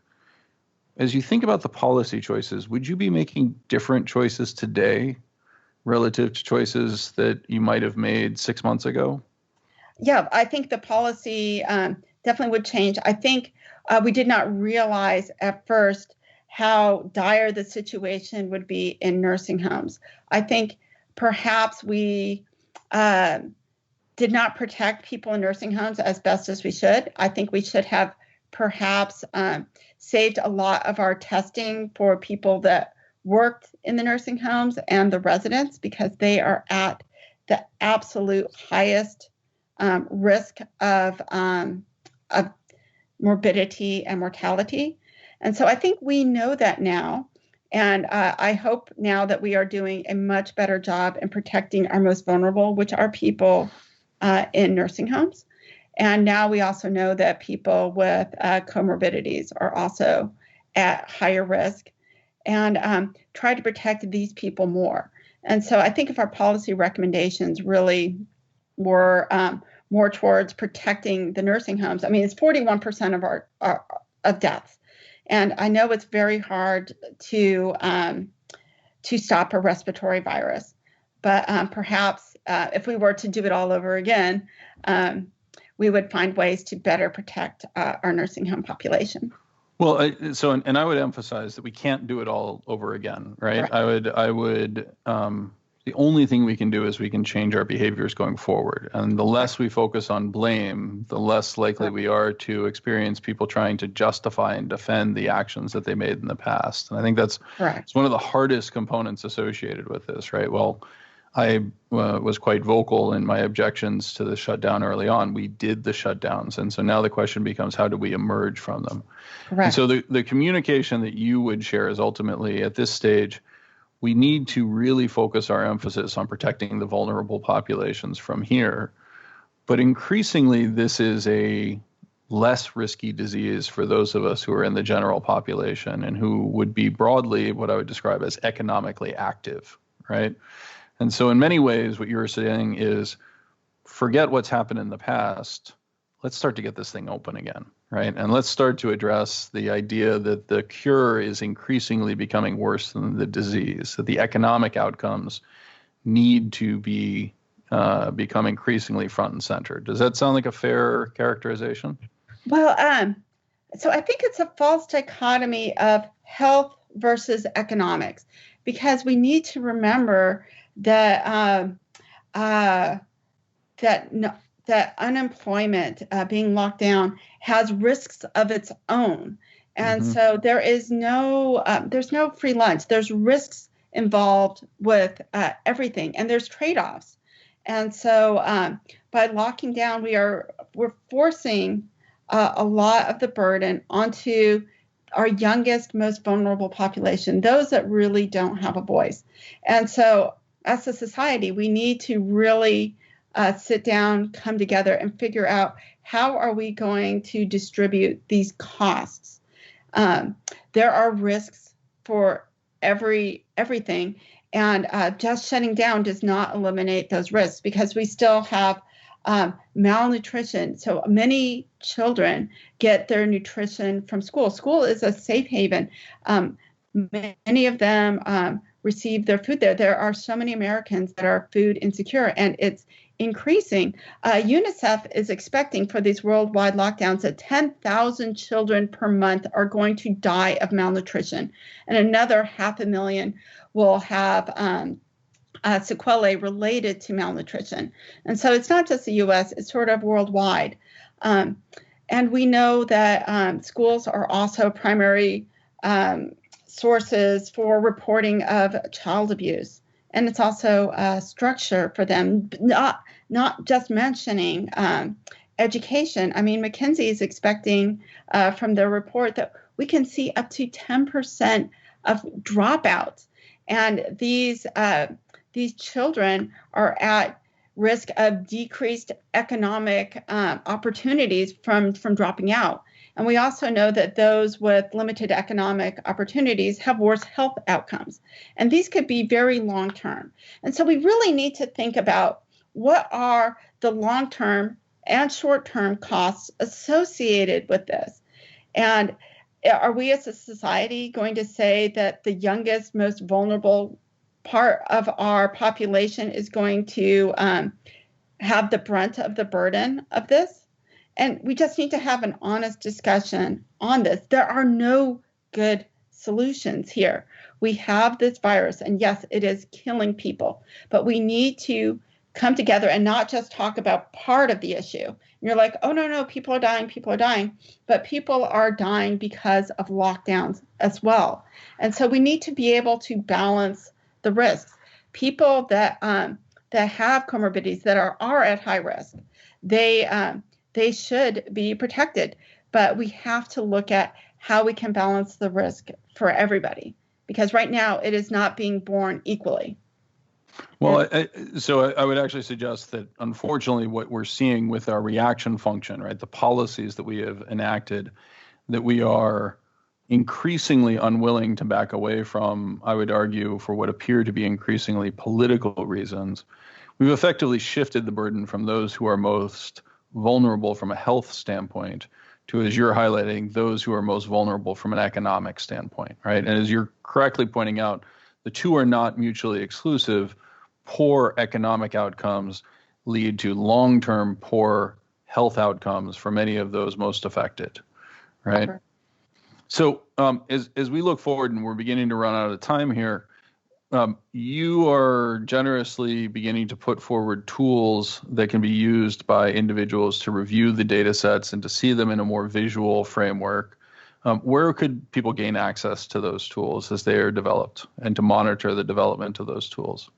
As you think about the policy choices, would you be making different choices today relative to choices that you might have made 6 months ago? Yeah, I think the policy definitely would change. I think we did not realize at first how dire the situation would be in nursing homes. I think perhaps we did not protect people in nursing homes as best as we should. I think we should have perhaps saved a lot of our testing for people that worked in the nursing homes and the residents, because they are at the absolute highest risk of morbidity and mortality. And so I think we know that now. And I hope now that we are doing a much better job in protecting our most vulnerable, which are people in nursing homes. And now we also know that people with comorbidities are also at higher risk, and try to protect these people more. And so I think if our policy recommendations really were more towards protecting the nursing homes, it's 41% of our of deaths. And I know it's very hard to stop a respiratory virus, but perhaps if we were to do it all over again, we would find ways to better protect our nursing home population. Well, I would emphasize that we can't do it all over again, right? I would. The only thing we can do is we can change our behaviors going forward, and the less we focus on blame, the less likely we are to experience people trying to justify and defend the actions that they made in the past. And I think that's one of the hardest components associated with this, right? Well, I was quite vocal in my objections to the shutdown early on. We did the shutdowns. And so now the question becomes, how do we emerge from them? And so the communication that you would share is ultimately, at this stage, we need to really focus our emphasis on protecting the vulnerable populations from here. But increasingly, this is a less risky disease for those of us who are in the general population and who would be broadly what I would describe as economically active, right? And so in many ways, what you're saying is, forget what's happened in the past. Let's start to get this thing open again, right? And let's start to address the idea that the cure is increasingly becoming worse than the disease, that the economic outcomes need to be become increasingly front and center. Does that sound like a fair characterization? Well, so I think it's a false dichotomy of health versus economics, because we need to remember that that unemployment, being locked down, has risks of its own, and so there's no free lunch. There's risks involved with everything, and there's trade-offs. And so by locking down, we're forcing a lot of the burden onto our youngest, most vulnerable population, those that really don't have a voice. And so as a society, we need to really sit down, come together, and figure out how are we going to distribute these costs. There are risks for everything, and just shutting down does not eliminate those risks, because we still have malnutrition. So many children get their nutrition from school. School is a safe haven. Many of them receive their food there. There are so many Americans that are food insecure, and it's increasing. UNICEF is expecting for these worldwide lockdowns that 10,000 children per month are going to die of malnutrition, and another 500,000 will have sequelae related to malnutrition. And so it's not just the U.S., it's sort of worldwide. And we know that schools are also primary sources for reporting of child abuse. And it's also a structure for them, not just mentioning education. I mean, McKinsey is expecting from their report that we can see up to 10% of dropouts. And these children are at risk of decreased economic opportunities from dropping out. And we also know that those with limited economic opportunities have worse health outcomes. And these could be very long-term. And so we really need to think about what are the long-term and short-term costs associated with this. And are we as a society going to say that the youngest, most vulnerable part of our population is going to have the brunt of the burden of this? And we just need to have an honest discussion on this. There are no good solutions here. We have this virus, and yes, it is killing people, but we need to come together and not just talk about part of the issue. And you're like, oh, no, people are dying, but people are dying because of lockdowns as well. And so we need to be able to balance the risks. People that have comorbidities, that are at high risk, they should be protected, but we have to look at how we can balance the risk for everybody, because right now it is not being borne equally. Well, so I would actually suggest that, unfortunately, what we're seeing with our reaction function, right, the policies that we have enacted, that we are increasingly unwilling to back away from, I would argue, for what appear to be increasingly political reasons. We've effectively shifted the burden from those who are most vulnerable from a health standpoint to, as you're highlighting, those who are most vulnerable from an economic standpoint, right? And as you're correctly pointing out, the two are not mutually exclusive. Poor economic outcomes lead to long-term poor health outcomes for many of those most affected, right? Sure. So as we look forward, and we're beginning to run out of time here, you are generously beginning to put forward tools that can be used by individuals to review the data sets and to see them in a more visual framework. Where could people gain access to those tools as they are developed, and to monitor the development of those tools?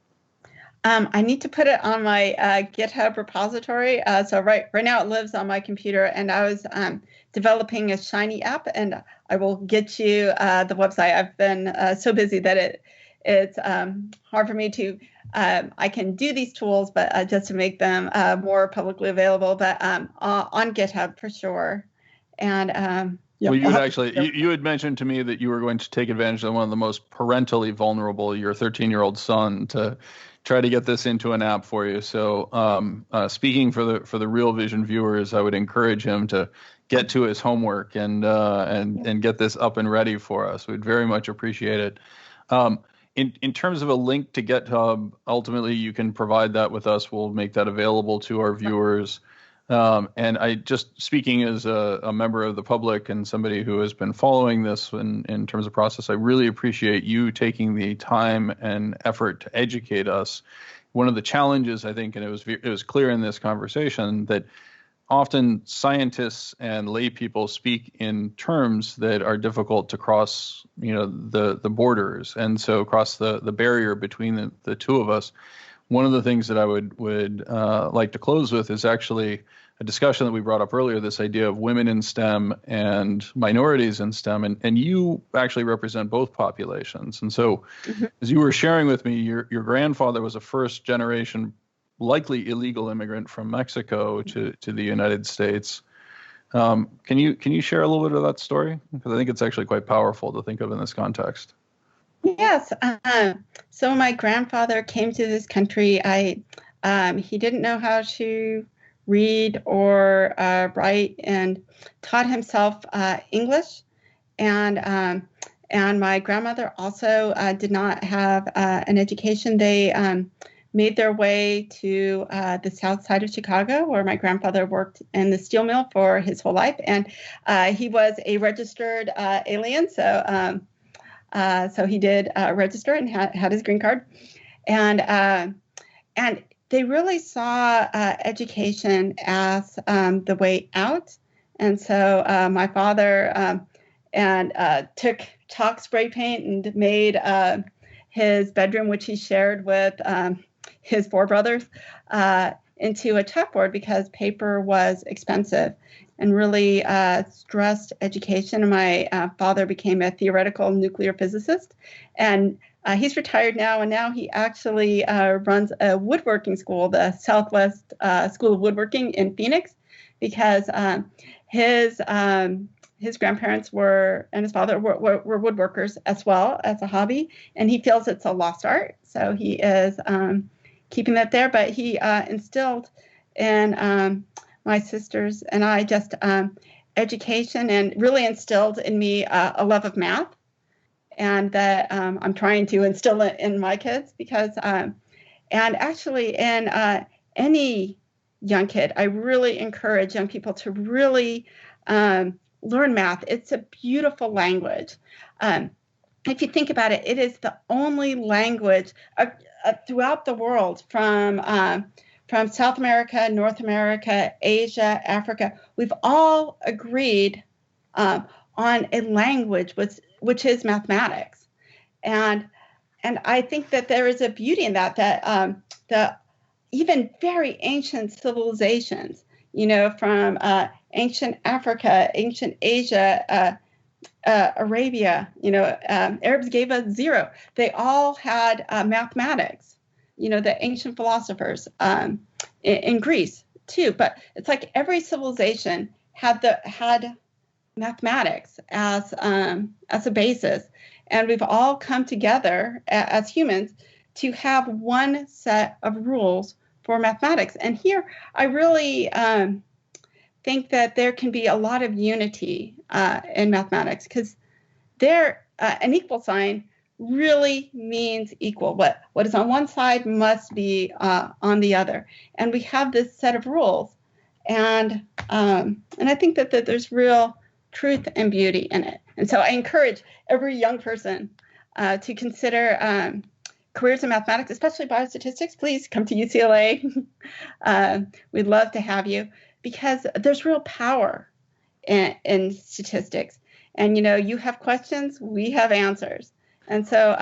I need to put it on my GitHub repository. So right now it lives on my computer, and I was developing a Shiny app, and I will get you the website. I've been so busy that it's hard for me to, I can do these tools, but just to make them more publicly available, but on GitHub for sure. And well, you had mentioned to me that you were going to take advantage of one of the most parentally vulnerable, your 13-year-old son, to try to get this into an app for you. So speaking for the Real Vision viewers, I would encourage him to get to his homework and get this up and ready for us. We'd very much appreciate it. In terms of a link to GitHub, ultimately you can provide that with us. We'll make that available to our viewers. And I just, speaking as a member of the public and somebody who has been following this in terms of process, I really appreciate you taking the time and effort to educate us. One of the challenges, I think, and it was clear in this conversation, that often scientists and lay people speak in terms that are difficult to cross, the borders, and so cross the barrier between the two of us. One of the things that I would like to close with is actually a discussion that we brought up earlier, this idea of women in STEM and minorities in STEM. And you actually represent both populations. And so as you were sharing with me, your grandfather was a first generation, likely illegal immigrant from Mexico to the United States. Can you share a little bit of that story? Because I think it's actually quite powerful to think of in this context. Yes. So my grandfather came to this country. He didn't know how to read or write, and taught himself English. And my grandmother also did not have an education. They made their way to the south side of Chicago, where my grandfather worked in the steel mill for his whole life. And he was a registered alien. So he did register and had his green card. And they really saw education as the way out. And so my father took chalk spray paint and made his bedroom, which he shared with his four brothers, into a chalkboard because paper was expensive, and really stressed education. And my father became a theoretical nuclear physicist, and he's retired now, and now he actually runs a woodworking school, the Southwest School of Woodworking in Phoenix, because his grandparents and his father were woodworkers as well as a hobby, and he feels it's a lost art. So he is keeping that there, but he instilled in my sisters and I just education, and really instilled in me a love of math, and that I'm trying to instill it in my kids, because and actually in any young kid, I really encourage young people to really learn math. It's a beautiful language. If you think about it, it is the only language throughout the world, from South America, North America, Asia, Africa. We've all agreed on a language which is mathematics, and I think that there is a beauty in that the even very ancient civilizations, from ancient Africa, ancient Asia, Arabia, Arabs gave us zero. They all had mathematics, the ancient philosophers in Greece too. But it's like every civilization had mathematics as a basis, and we've all come together as humans to have one set of rules for mathematics. And here, I really think that there can be a lot of unity in mathematics, because an equal sign really means equal. What is on one side must be on the other, and we have this set of rules, and I think that there's real truth and beauty in it. And so I encourage every young person to consider careers in mathematics, especially biostatistics. Please come to UCLA. We'd love to have you, because there's real power in statistics. And, you have questions, we have answers. And so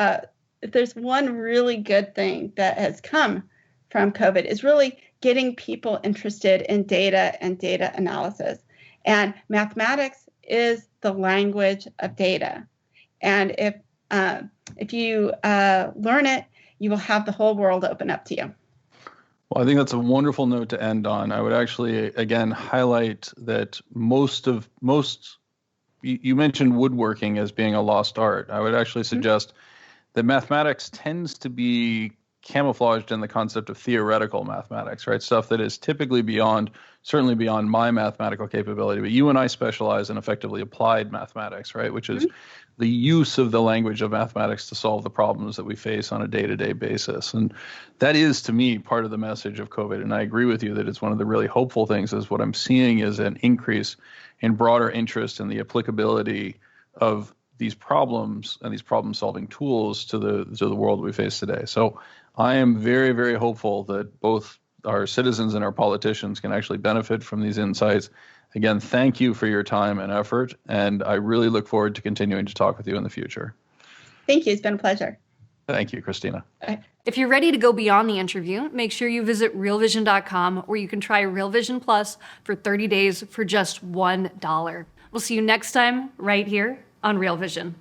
if there's one really good thing that has come from COVID, is really getting people interested in data and data analysis. And mathematics is the language of data. And if you learn it, you will have the whole world open up to you. Well, I think that's a wonderful note to end on. I would actually, again, highlight that you mentioned woodworking as being a lost art. I would actually suggest that mathematics tends to be camouflaged in the concept of theoretical mathematics, right? Stuff that is typically certainly beyond my mathematical capability. But you and I specialize in effectively applied mathematics, right? Which is the use of the language of mathematics to solve the problems that we face on a day-to-day basis. And that is, to me, part of the message of COVID. And I agree with you that it's one of the really hopeful things. Is what I'm seeing is an increase in broader interest in the applicability of these problems and these problem-solving tools to the world we face today. So I am very, very hopeful that both our citizens and our politicians can actually benefit from these insights. Again, thank you for your time and effort, and I really look forward to continuing to talk with you in the future. Thank you. It's been a pleasure. Thank you, Christina. If you're ready to go beyond the interview, make sure you visit realvision.com, where you can try Real Vision Plus for 30 days for just $1. We'll see you next time right here on Real Vision.